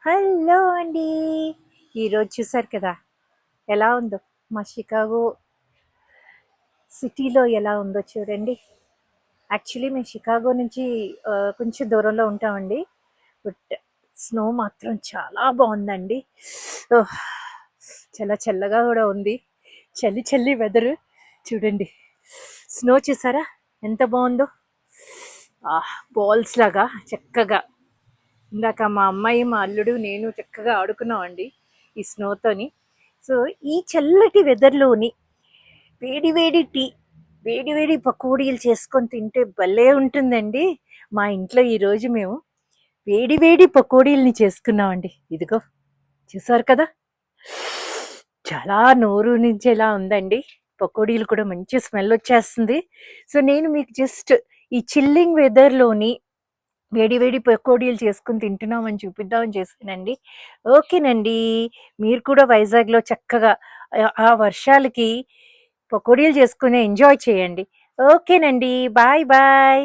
Hello అండి. ఈరోజు చూసారు కదా ఎలా ఉందో మా షికాగో సిటీలో ఎలా ఉందో చూడండి. యాక్చువల్లీ మేము షికాగో నుంచి కొంచెం దూరంలో ఉంటామండి. బట్ స్నో మాత్రం చాలా బాగుందండి. ఓహ్! చాలా చల్లగా కూడా ఉంది. చలి చలి వెదరు చూడండి. స్నో చూసారా ఎంత బాగుందో. బాల్స్ లాగా చక్కగా ఇందాక మా అమ్మాయి మా అల్లుడు నేను చక్కగా ఆడుకున్నామండి ఈ స్నోతోని. సో ఈ చల్లటి వెదర్లోని వేడి వేడి టీ, వేడి వేడి పకోడీలు చేసుకొని తింటే భలే ఉంటుందండి. మా ఇంట్లో ఈరోజు మేము వేడి వేడి పకోడీలని చేసుకున్నామండి. ఇదిగో చూసారు కదా, చాలా నోరు నుంచేలా ఉందండి. పకోడీలు కూడా మంచి స్మెల్ వచ్చేస్తుంది. సో నేను మీకు జస్ట్ ఈ చిల్లింగ్ వెదర్లోని వేడి వేడి పకోడీలు చేసుకొని తింటున్నామని చూపిద్దామని చేశానండి. ఓకేనండి. మీరు కూడా వైజాగ్‌లో చక్కగా ఆ వర్షాలకి పకోడీలు చేసుకొని ఎంజాయ్ చేయండి. ఓకేనండి. Bye bye.